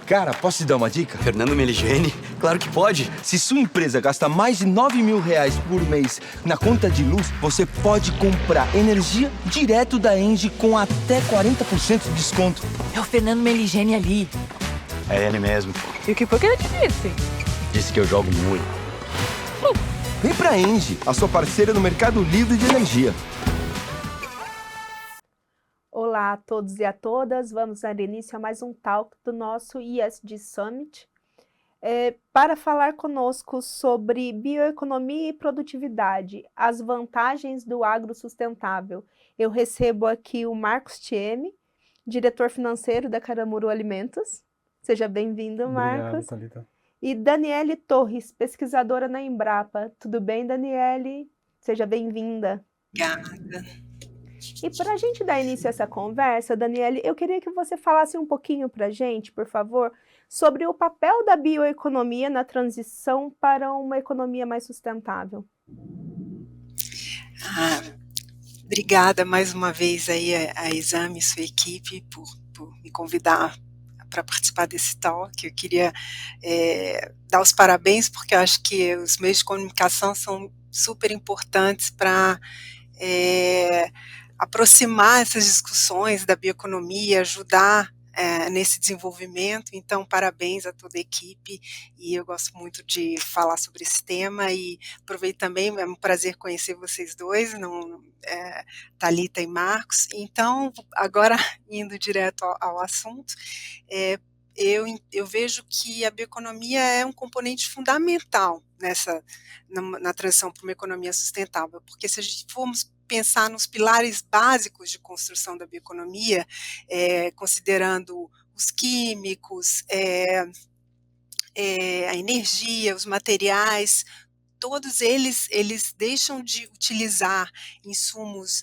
Cara, posso te dar uma dica? Fernando Meligeni? Claro que pode. Se sua empresa gasta mais de R$ 9.000 por mês na conta de luz, você pode comprar energia direto da Engie com até 40% de desconto. É o Fernando Meligeni ali. É ele mesmo. E o que foi que ele te disse? Disse que eu jogo muito. Vem pra Engie, a sua parceira no mercado livre de energia. Olá a todos e a todas, vamos dar início a mais um talk do nosso ESG Summit. Para falar conosco sobre bioeconomia e produtividade, as vantagens do agro sustentável, eu recebo aqui o Marcos Thieme, diretor financeiro da Caramuru Alimentos. Seja bem-vindo, Marcos. Obrigado, Thalita. E Daniele Torres, pesquisadora na Embrapa. Tudo bem, Daniele? Seja bem-vinda. Obrigada. E para a gente dar início a essa conversa, Daniele, eu queria que você falasse um pouquinho para a gente, por favor, sobre o papel da bioeconomia na transição para uma economia mais sustentável. Obrigada mais uma vez aí a Exame e sua equipe por me convidar para participar desse talk. Eu queria dar os parabéns, porque eu acho que os meios de comunicação são super importantes para aproximar essas discussões da bioeconomia, ajudar nesse desenvolvimento. Então, parabéns a toda a equipe, e eu gosto muito de falar sobre esse tema, e aproveito também, é um prazer conhecer vocês dois, Thalita e Marcos. Então, agora, indo direto ao assunto, eu vejo que a bioeconomia é um componente fundamental na transição para uma economia sustentável, porque se a gente formos pensar nos pilares básicos de construção da bioeconomia, considerando os químicos, a energia, os materiais, todos eles deixam de utilizar insumos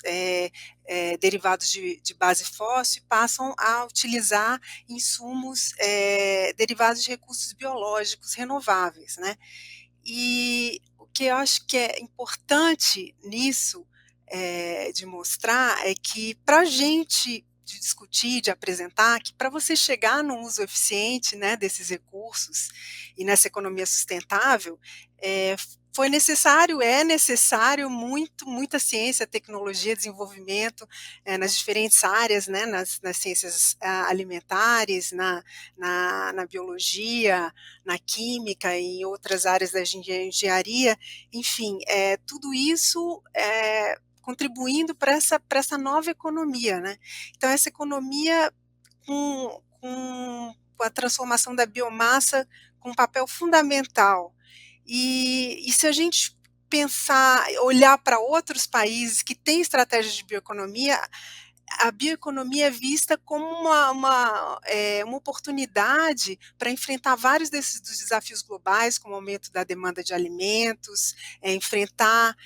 derivados de base fóssil e passam a utilizar insumos derivados de recursos biológicos renováveis, né? E o que eu acho que é importante nisso, de mostrar, é que para a gente de discutir, de apresentar, que para você chegar no uso eficiente, né, desses recursos e nessa economia sustentável, é necessário muita ciência, tecnologia, desenvolvimento nas diferentes áreas, né, nas ciências alimentares, na biologia, na química e em outras áreas da engenharia, enfim, tudo isso contribuindo para essa nova economia, né? Então, essa economia com a transformação da biomassa com um papel fundamental. E se a gente olhar para outros países que têm estratégias de bioeconomia, a bioeconomia é vista como uma oportunidade para enfrentar vários dos desafios globais, como o aumento da demanda de alimentos, enfrentar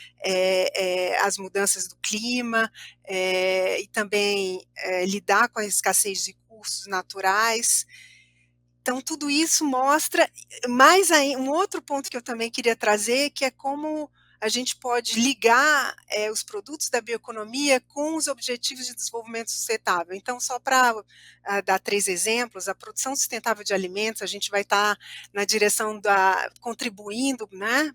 as mudanças do clima, e também lidar com a escassez de recursos naturais. Então, tudo isso mostra, mais aí, um outro ponto que eu também queria trazer, que é como a gente pode ligar os produtos da bioeconomia com os objetivos de desenvolvimento sustentável. Então, só para dar 3 exemplos, a produção sustentável de alimentos, a gente vai estar na direção contribuindo, né,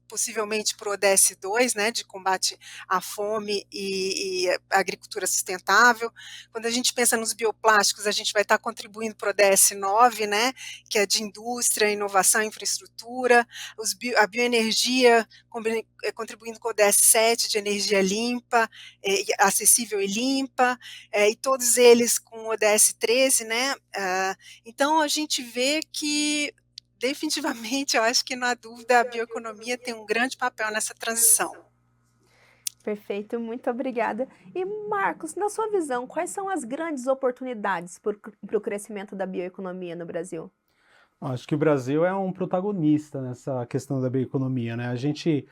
possivelmente para o ODS 2, né, de combate à fome e agricultura sustentável. Quando a gente pensa nos bioplásticos, a gente vai estar contribuindo para o ODS 9, né, que é de indústria, inovação e infraestrutura, a bioenergia contribuindo com o ODS 7, de energia limpa, acessível e limpa, e todos eles com o ODS 13, né. Então, a gente vê que definitivamente, eu acho que, não há dúvida, a bioeconomia tem um grande papel nessa transição. Perfeito, muito obrigada. E, Marcos, na sua visão, quais são as grandes oportunidades para o crescimento da bioeconomia no Brasil? Acho que o Brasil é um protagonista nessa questão da bioeconomia, né? A gente,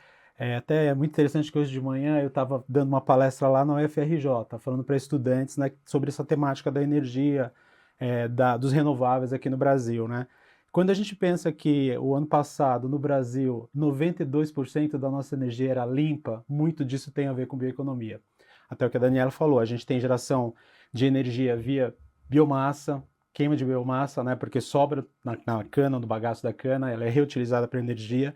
até é muito interessante que hoje de manhã eu estava dando uma palestra lá na UFRJ, falando para estudantes, né, sobre essa temática da energia, dos renováveis aqui no Brasil, né? Quando a gente pensa que o ano passado, no Brasil, 92% da nossa energia era limpa, muito disso tem a ver com bioeconomia. Até o que a Daniela falou, a gente tem geração de energia via biomassa, queima de biomassa, né, porque sobra na cana, no bagaço da cana, ela é reutilizada para energia.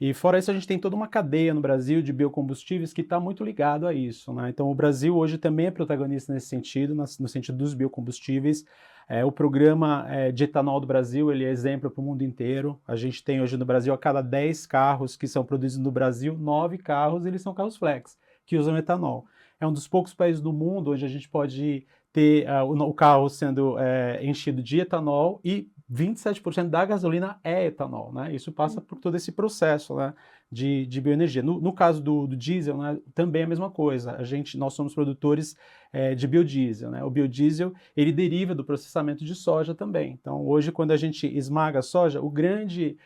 E fora isso, a gente tem toda uma cadeia no Brasil de biocombustíveis que está muito ligado a isso, né? Então, o Brasil hoje também é protagonista nesse sentido, no sentido dos biocombustíveis. O programa de etanol do Brasil, ele é exemplo para o mundo inteiro. A gente tem hoje no Brasil, a cada 10 carros que são produzidos no Brasil, 9 carros, eles são carros flex, que usam etanol. É um dos poucos países do mundo onde a gente pode ter o carro sendo enchido de etanol e 27% da gasolina é etanol, né? Isso passa por todo esse processo, né, de bioenergia. No caso do diesel, né, também é a mesma coisa. Nós somos produtores de biodiesel, né? O biodiesel, ele deriva do processamento de soja também. Então, hoje, quando a gente esmaga a soja, o grande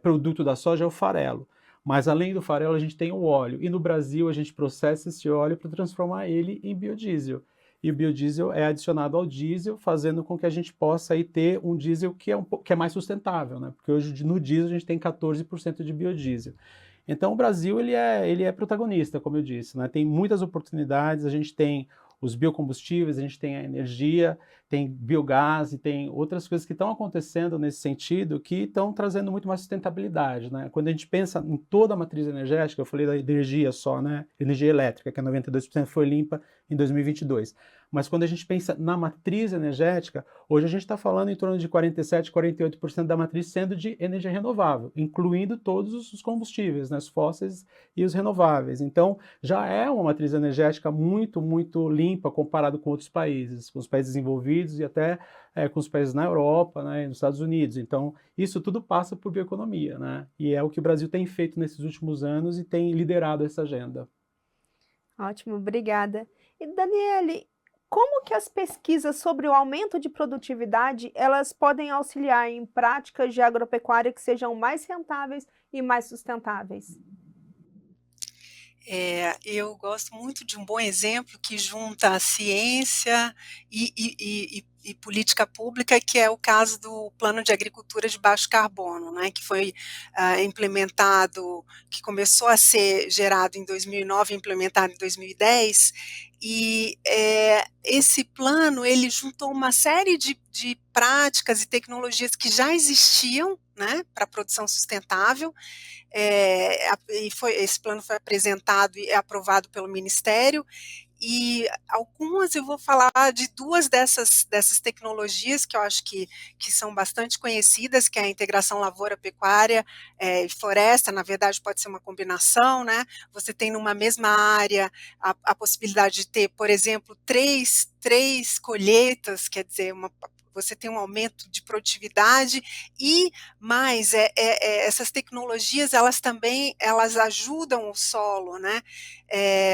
produto da soja é o farelo. Mas, além do farelo, a gente tem o óleo. E no Brasil, a gente processa esse óleo para transformar ele em biodiesel. E o biodiesel é adicionado ao diesel, fazendo com que a gente possa aí ter um diesel que é mais sustentável, né? Porque hoje no diesel a gente tem 14% de biodiesel. Então o Brasil ele é protagonista, como eu disse, né? Tem muitas oportunidades, a gente tem os biocombustíveis, a gente tem a energia, tem biogás e tem outras coisas que estão acontecendo nesse sentido que estão trazendo muito mais sustentabilidade, né? Quando a gente pensa em toda a matriz energética, eu falei da energia só, né? Energia elétrica, que é 92% foi limpa em 2022. Mas quando a gente pensa na matriz energética, hoje a gente está falando em torno de 47%, 48% da matriz sendo de energia renovável, incluindo todos os combustíveis, né, os fósseis e os renováveis. Então, já é uma matriz energética muito, muito limpa comparado com outros países, com os países desenvolvidos e até com os países na Europa, né, e nos Estados Unidos. Então, isso tudo passa por bioeconomia, né? E é o que o Brasil tem feito nesses últimos anos e tem liderado essa agenda. Ótimo, obrigada. E Daniele, como que as pesquisas sobre o aumento de produtividade, elas podem auxiliar em práticas de agropecuária que sejam mais rentáveis e mais sustentáveis? Eu gosto muito de um bom exemplo que junta a ciência e política pública, que é o caso do Plano de Agricultura de Baixo Carbono, né, que foi implementado, que começou a ser gerado em 2009, implementado em 2010, e esse plano ele juntou uma série de práticas e tecnologias que já existiam, né, para a produção sustentável. Esse plano foi apresentado e aprovado pelo Ministério, e algumas eu vou falar de duas dessas tecnologias que eu acho que são bastante conhecidas, que é a integração lavoura-pecuária e floresta. Na verdade pode ser uma combinação, né? Você tem numa mesma área a possibilidade de ter, por exemplo, três colheitas, quer dizer, você tem um aumento de produtividade e mais essas tecnologias elas ajudam o solo, né?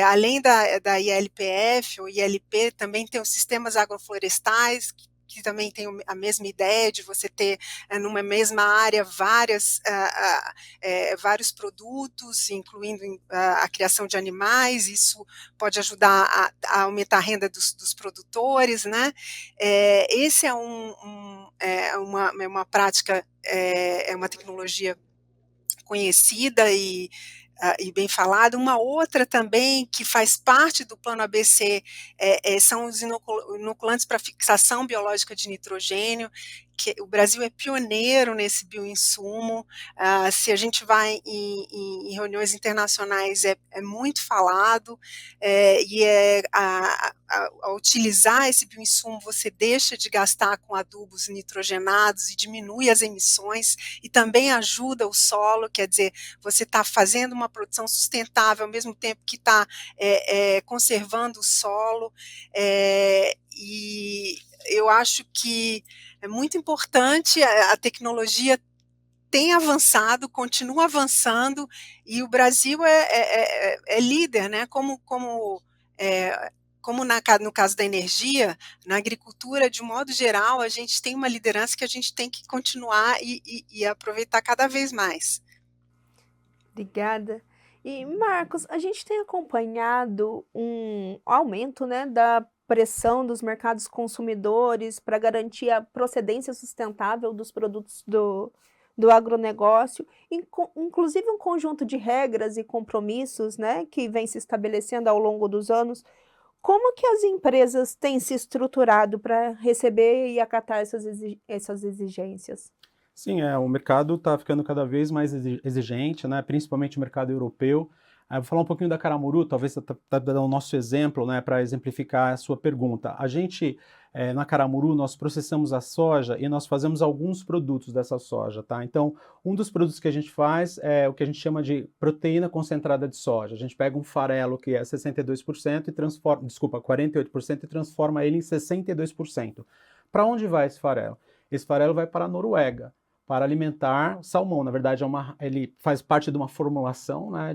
Além da ILPF ou ILP, também tem os sistemas agroflorestais que também tem a mesma ideia de você ter numa mesma área vários produtos, incluindo a criação de animais. Isso pode ajudar a aumentar a renda dos produtores, né? Esse é uma prática, é uma tecnologia conhecida e bem falada. Uma outra também que faz parte do plano ABC são os inoculantes para fixação biológica de nitrogênio, que o Brasil é pioneiro nesse bioinsumo. Se a gente vai em reuniões internacionais é muito falado, ao utilizar esse bioinsumo você deixa de gastar com adubos nitrogenados e diminui as emissões e também ajuda o solo, quer dizer, você está fazendo uma produção sustentável ao mesmo tempo que está conservando o solo, e eu acho que é muito importante. A tecnologia tem avançado, continua avançando, e o Brasil é líder, né? Como no caso da energia, na agricultura, de um modo geral, a gente tem uma liderança que a gente tem que continuar e aproveitar cada vez mais. Obrigada. E, Marcos, a gente tem acompanhado um aumento, né, da pressão dos mercados consumidores para garantir a procedência sustentável dos produtos do agronegócio, inclusive um conjunto de regras e compromissos, né, que vem se estabelecendo ao longo dos anos. Como que as empresas têm se estruturado para receber e acatar essas exigências? Sim, o mercado está ficando cada vez mais exigente, né? Principalmente o mercado europeu. Vou falar um pouquinho da Caramuru, talvez você tá dando o nosso exemplo, né, para exemplificar a sua pergunta. A gente, na Caramuru, nós processamos a soja e nós fazemos alguns produtos dessa soja, tá? Então, um dos produtos que a gente faz é o que a gente chama de proteína concentrada de soja. A gente pega um farelo que é 62% e transforma, desculpa, 48% e transforma ele em 62%. Para onde vai esse farelo? Esse farelo vai para a Noruega, para alimentar salmão. Na verdade, ele faz parte de uma formulação, né,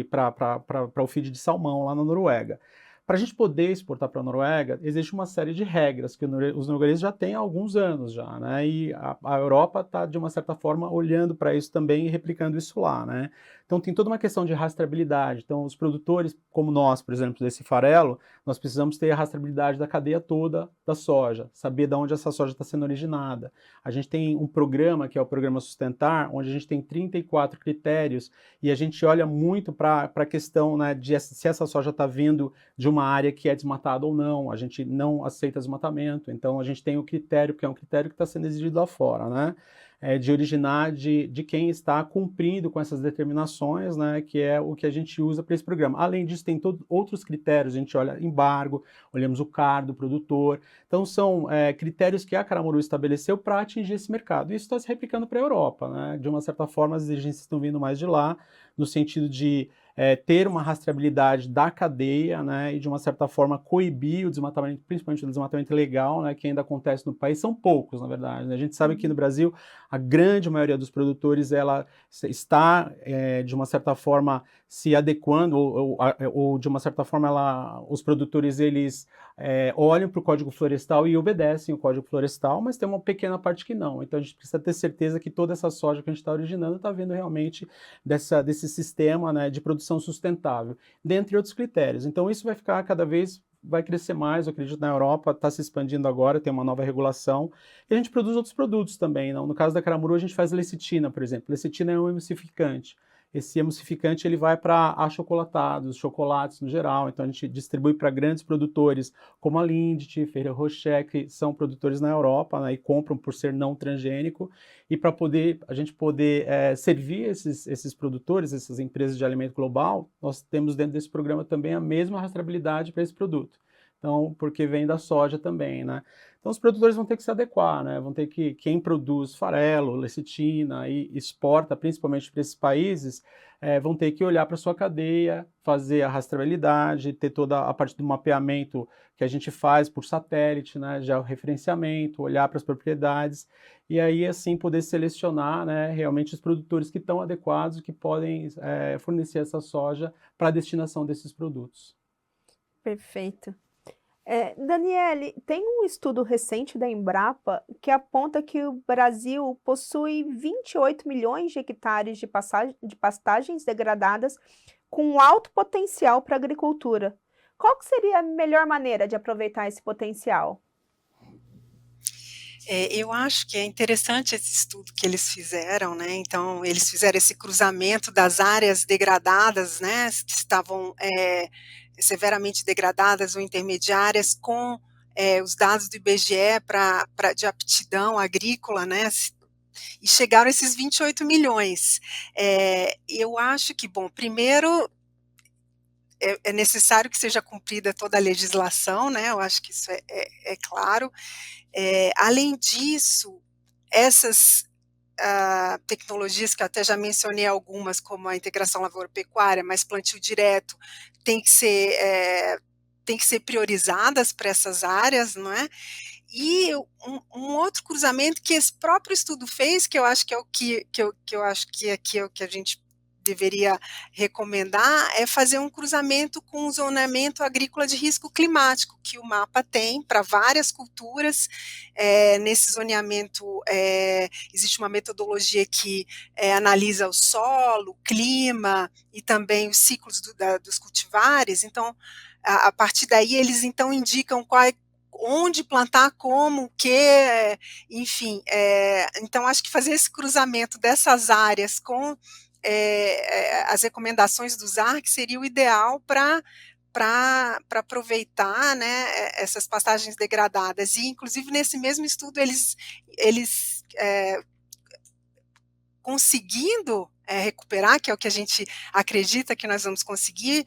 para o feed de salmão lá na Noruega. Para a gente poder exportar para a Noruega, existe uma série de regras que os noruegueses já têm há alguns anos já, né? E a Europa está, de uma certa forma, olhando para isso também e replicando isso lá, né? Então tem toda uma questão de rastreabilidade. Então os produtores, como nós, por exemplo, desse farelo, nós precisamos ter a rastreabilidade da cadeia toda da soja, saber de onde essa soja está sendo originada. A gente tem um programa, que é o Programa Sustentar, onde a gente tem 34 critérios e a gente olha muito para a questão, né, de se essa soja está vindo de uma área que é desmatada ou não. A gente não aceita desmatamento, então a gente tem o critério, que é um critério que está sendo exigido lá fora, né? De originar de quem está cumprindo com essas determinações, né, que é o que a gente usa para esse programa. Além disso, tem outros critérios, a gente olha embargo, olhamos o CAR do produtor, então são critérios que a Caramuru estabeleceu para atingir esse mercado. Isso está se replicando para a Europa, né? De uma certa forma as exigências estão vindo mais de lá, no sentido de ter uma rastreabilidade da cadeia, né, e de uma certa forma coibir o desmatamento, principalmente o desmatamento ilegal, né, que ainda acontece no país. São poucos, na verdade, né? A gente sabe que no Brasil a grande maioria dos produtores ela está de uma certa forma se adequando ou de uma certa forma os produtores eles olham para o Código Florestal e obedecem o Código Florestal, mas tem uma pequena parte que não. Então a gente precisa ter certeza que toda essa soja que a gente está originando está vindo realmente desse sistema, né, de produção sustentável, dentre outros critérios. Então isso vai crescer mais, eu acredito, na Europa, está se expandindo agora, tem uma nova regulação, e a gente produz outros produtos também, não? No caso da Caramuru, a gente faz lecitina, por exemplo. Lecitina é um emulsificante. Esse emulsificante ele vai para achocolatados, chocolates no geral, então a gente distribui para grandes produtores como a Lindt, Ferrero Rocher, que são produtores na Europa, né, e compram por ser não transgênico, e para a gente poder servir esses produtores, essas empresas de alimento global, nós temos dentro desse programa também a mesma rastreabilidade para esse produto. Então, porque vem da soja também, né? Então os produtores vão ter que se adequar, né? Vão ter que, quem produz farelo, lecitina e exporta principalmente para esses países, vão ter que olhar para a sua cadeia, fazer a rastreabilidade, ter toda a parte do mapeamento que a gente faz por satélite, né? Já o referenciamento, olhar para as propriedades e aí assim poder selecionar, né, realmente os produtores que estão adequados, que podem fornecer essa soja para a destinação desses produtos. Perfeito. Daniele, tem um estudo recente da Embrapa que aponta que o Brasil possui 28 milhões de hectares de pastagens degradadas com alto potencial para a agricultura. Qual que seria a melhor maneira de aproveitar esse potencial? Eu acho que é interessante esse estudo que eles fizeram, né? Então, eles fizeram esse cruzamento das áreas degradadas, né, que estavam severamente degradadas ou intermediárias com os dados do IBGE de aptidão agrícola, né? E chegaram a esses 28 milhões. Eu acho que, bom, primeiro é necessário que seja cumprida toda a legislação, né? Eu acho que isso é claro. Além disso, essas tecnologias que eu até já mencionei algumas, como a integração lavoura-pecuária, mas plantio direto, tem que ser priorizadas para essas áreas, não é? E um outro cruzamento que esse próprio estudo fez, que eu acho que é o que eu acho que aqui é o que a gente deveria recomendar, é fazer um cruzamento com o zonamento agrícola de risco climático, que o mapa tem para várias culturas. Nesse zoneamento existe uma metodologia que analisa o solo, o clima e também os ciclos dos cultivares. Então, a partir daí, eles então indicam onde plantar, como, o que, enfim. Então, acho que fazer esse cruzamento dessas áreas com as recomendações do ZARC seria o ideal para para aproveitar, né, essas pastagens degradadas. E, inclusive, nesse mesmo estudo, eles conseguindo recuperar, que é o que a gente acredita que nós vamos conseguir,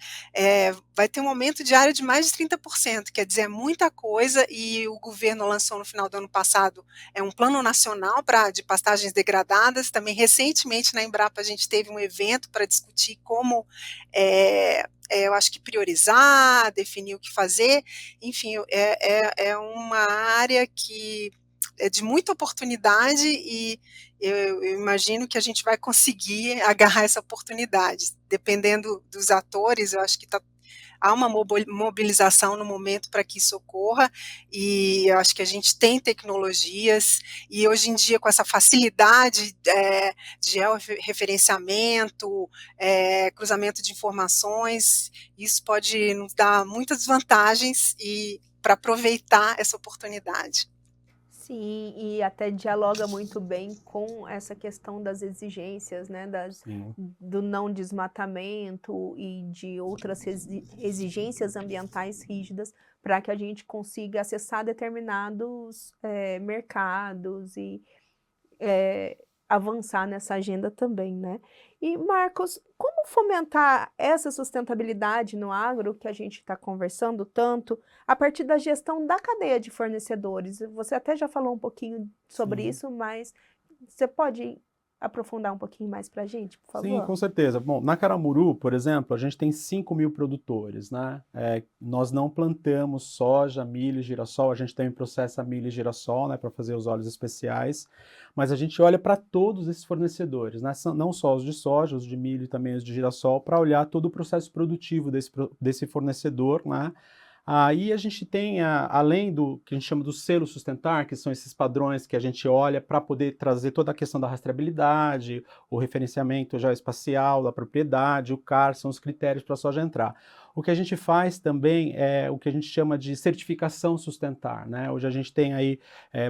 vai ter um aumento diário de mais de 30%, quer dizer, é muita coisa, e o governo lançou no final do ano passado um plano nacional de pastagens degradadas. Também recentemente na Embrapa a gente teve um evento para discutir como, eu acho que priorizar, definir o que fazer, enfim, é uma área que é de muita oportunidade, e eu imagino que a gente vai conseguir agarrar essa oportunidade. Dependendo dos atores, eu acho que há uma mobilização no momento para que isso ocorra, e eu acho que a gente tem tecnologias, e hoje em dia, com essa facilidade de georreferenciamento, cruzamento de informações, isso pode nos dar muitas vantagens para aproveitar essa oportunidade. Sim, e até dialoga muito bem com essa questão das exigências, né, do não desmatamento e de outras exigências ambientais rígidas, para que a gente consiga acessar determinados mercados e avançar nessa agenda também, né? E, Marcos, como fomentar essa sustentabilidade no agro, que a gente está conversando tanto, a partir da gestão da cadeia de fornecedores? Você até já falou um pouquinho sobre isso, mas você pode aprofundar um pouquinho mais para a gente, por favor? Sim, com certeza. Bom, na Caramuru, por exemplo, a gente tem 5.000 produtores, né? Nós não plantamos soja, milho, girassol, a gente também processa milho e girassol, né, para fazer os óleos especiais, mas a gente olha para todos esses fornecedores, né? Não só os de soja, os de milho e também os de girassol, para olhar todo o processo produtivo desse fornecedor, né? Aí a gente tem, além do que a gente chama do selo sustentar, que são esses padrões que a gente olha para poder trazer toda a questão da rastreabilidade, o referenciamento geoespacial da propriedade, o CAR, são os critérios para a soja entrar. O que a gente faz também é o que a gente chama de certificação sustentar, né? Hoje a gente tem aí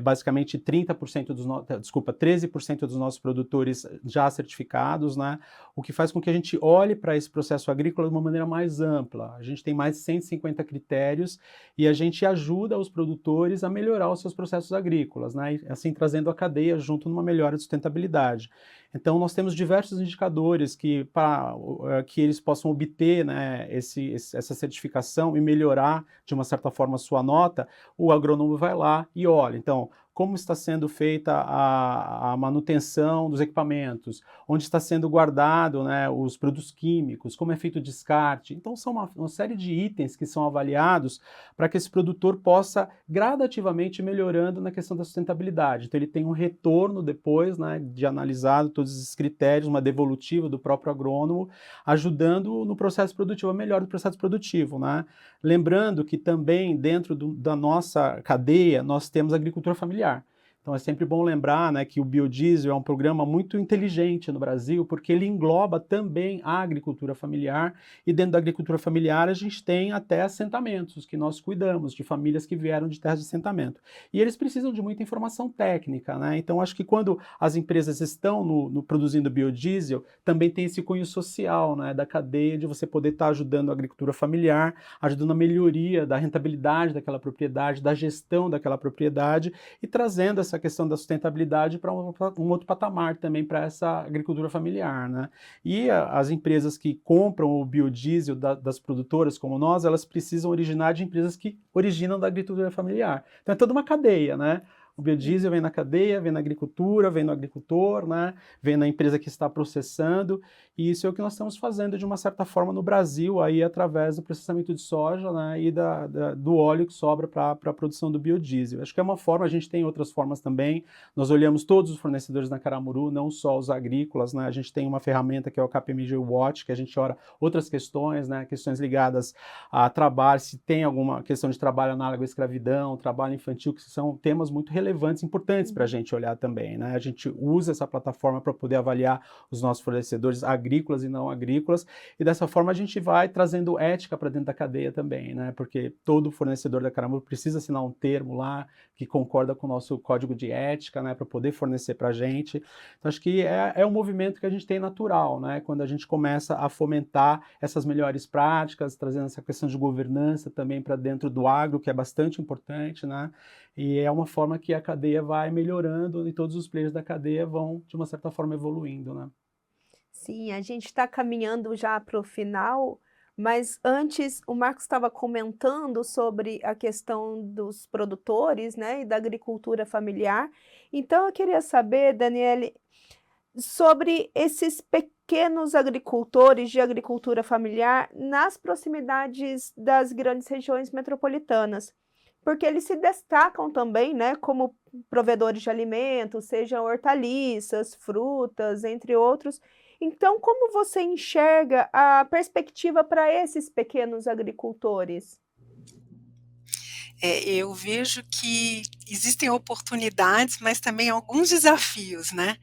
basicamente 13% dos nossos produtores já certificados, né? O que faz com que a gente olhe para esse processo agrícola de uma maneira mais ampla. A gente tem mais de 150 critérios e a gente ajuda os produtores a melhorar os seus processos agrícolas, né? E, assim, trazendo a cadeia junto numa melhora de sustentabilidade. Então, nós temos diversos indicadores para que eles possam obter, né, essa certificação e melhorar, de uma certa forma, a sua nota. O agrônomo vai lá e olha. Então, como está sendo feita a manutenção dos equipamentos, onde está sendo guardado, né, os produtos químicos, como é feito o descarte. Então, são uma série de itens que são avaliados para que esse produtor possa gradativamente ir melhorando na questão da sustentabilidade. Então, ele tem um retorno depois, né, de analisado todos esses critérios, uma devolutiva do próprio agrônomo, ajudando no processo produtivo, a melhora do processo produtivo, né? Lembrando que também dentro da nossa cadeia nós temos agricultura familiar. Então é sempre bom lembrar, né, que o biodiesel é um programa muito inteligente no Brasil, porque ele engloba também a agricultura familiar, e dentro da agricultura familiar a gente tem até assentamentos que nós cuidamos, de famílias que vieram de terras de assentamento. E eles precisam de muita informação técnica, né? Então acho que quando as empresas estão produzindo biodiesel, também tem esse cunho social, né, da cadeia, de você poder estar ajudando a agricultura familiar, ajudando a melhoria da rentabilidade daquela propriedade, da gestão daquela propriedade, e trazendo essa questão da sustentabilidade para um outro patamar também para essa agricultura familiar, né? E as empresas que compram o biodiesel das produtoras como nós, elas precisam originar de empresas que originam da agricultura familiar. Então é toda uma cadeia, né? O biodiesel vem na cadeia, vem na agricultura, vem no agricultor, né? Vem na empresa que está processando, e isso é o que nós estamos fazendo de uma certa forma no Brasil, aí através do processamento de soja, né? E do óleo que sobra para a produção do biodiesel. Acho que é uma forma, a gente tem outras formas também. Nós olhamos todos os fornecedores na Caramuru, não só os agrícolas, né? A gente tem uma ferramenta que é o KPMG Watch, que a gente olha outras questões, né? Questões ligadas a trabalho, se tem alguma questão de trabalho análogo à escravidão, trabalho infantil, que são temas muito relevantes, importantes para a gente olhar também, né? A gente usa essa plataforma para poder avaliar os nossos fornecedores agrícolas e não agrícolas, e dessa forma a gente vai trazendo ética para dentro da cadeia também, né? Porque todo fornecedor da Caramuru precisa assinar um termo lá que concorda com o nosso código de ética, né? Para poder fornecer para a gente. Então, acho que é um movimento que a gente tem natural, né? Quando a gente começa a fomentar essas melhores práticas, trazendo essa questão de governança também para dentro do agro, que é bastante importante, né? E é uma forma que a cadeia vai melhorando e todos os players da cadeia vão, de uma certa forma, evoluindo, né? Sim, a gente está caminhando já para o final, mas antes o Marcos estava comentando sobre a questão dos produtores, né, e da agricultura familiar. Então eu queria saber, Daniele, sobre esses pequenos agricultores de agricultura familiar nas proximidades das grandes regiões metropolitanas, porque eles se destacam também, né, como provedores de alimentos, sejam hortaliças, frutas, entre outros. Então, como você enxerga a perspectiva para esses pequenos agricultores? Eu vejo que existem oportunidades, mas também alguns desafios, né?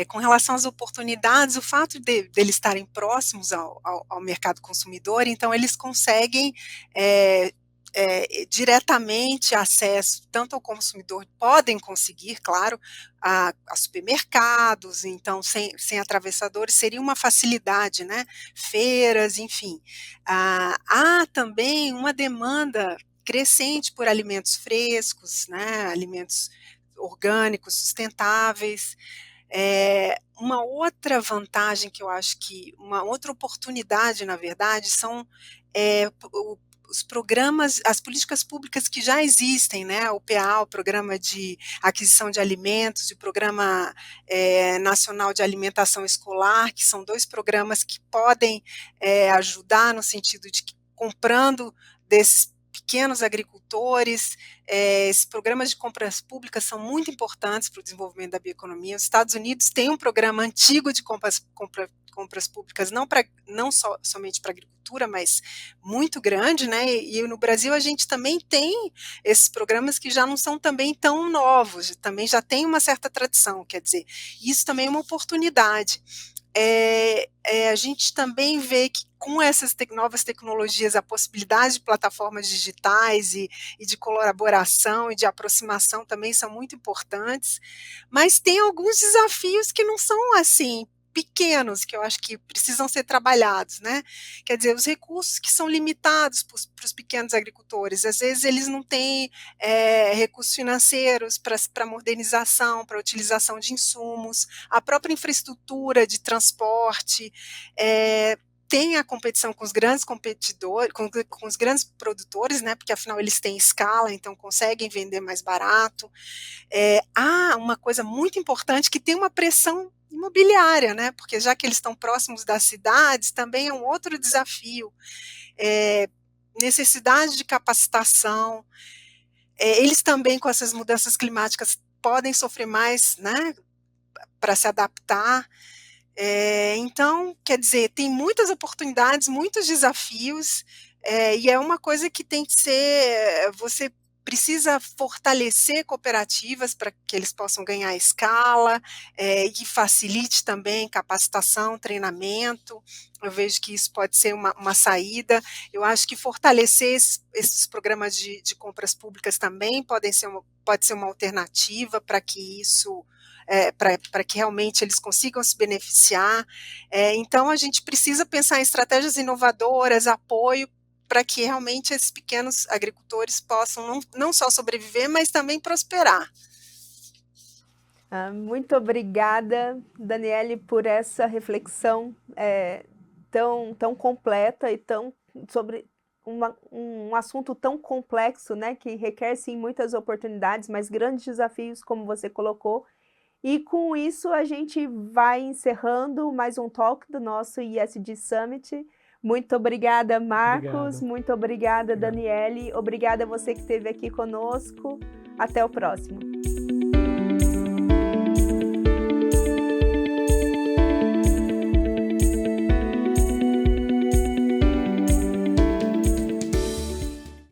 Com relação às oportunidades, o fato deles estarem próximos ao mercado consumidor, então eles conseguem diretamente acesso tanto ao consumidor, podem conseguir, claro, a supermercados, então sem atravessadores seria uma facilidade, né? Feiras, enfim. Há também uma demanda crescente por alimentos frescos, né? Alimentos orgânicos, sustentáveis. Uma outra vantagem que eu acho que, uma outra oportunidade, na verdade, são os programas, as políticas públicas que já existem, né? O PA, o Programa de Aquisição de Alimentos, e o Programa Nacional de Alimentação Escolar, que são 2 programas que podem ajudar no sentido de que, comprando desses pequenos agricultores, esses programas de compras públicas são muito importantes para o desenvolvimento da bioeconomia. Os Estados Unidos têm um programa antigo de compras públicas, não somente para a agricultura, mas muito grande, né? E no Brasil a gente também tem esses programas que já não são também tão novos, também já tem uma certa tradição, quer dizer, isso também é uma oportunidade. A gente também vê que com essas novas tecnologias, a possibilidade de plataformas digitais e de colaboração e de aproximação também são muito importantes, mas tem alguns desafios que não são assim pequenos, que eu acho que precisam ser trabalhados, né? Quer dizer, os recursos que são limitados para os pequenos agricultores, às vezes eles não têm recursos financeiros para modernização, para utilização de insumos, a própria infraestrutura de transporte, tem a competição com os grandes competidores, com os grandes produtores, né? Porque afinal eles têm escala, então conseguem vender mais barato. Há uma coisa muito importante que tem uma pressão imobiliária, né? Porque já que eles estão próximos das cidades, também é um outro desafio. Necessidade de capacitação. Eles também, com essas mudanças climáticas, podem sofrer mais, né? Para se adaptar. Então, quer dizer, tem muitas oportunidades, muitos desafios, e é uma coisa que tem que ser, você precisa fortalecer cooperativas para que eles possam ganhar escala, e que facilite também capacitação, treinamento. Eu vejo que isso pode ser uma saída. Eu acho que fortalecer esses programas de compras públicas também pode ser uma alternativa para que isso para que realmente eles consigam se beneficiar. Então, a gente precisa pensar em estratégias inovadoras, apoio, para que realmente esses pequenos agricultores possam não só sobreviver, mas também prosperar. Muito obrigada, Daniele, por essa reflexão tão completa e sobre um assunto tão complexo, né, que requer sim muitas oportunidades, mas grandes desafios, como você colocou. E com isso a gente vai encerrando mais um talk do nosso ESG Summit. Muito obrigada, Marcos. Muito obrigada, Daniele. Obrigada a você que esteve aqui conosco. Até o próximo.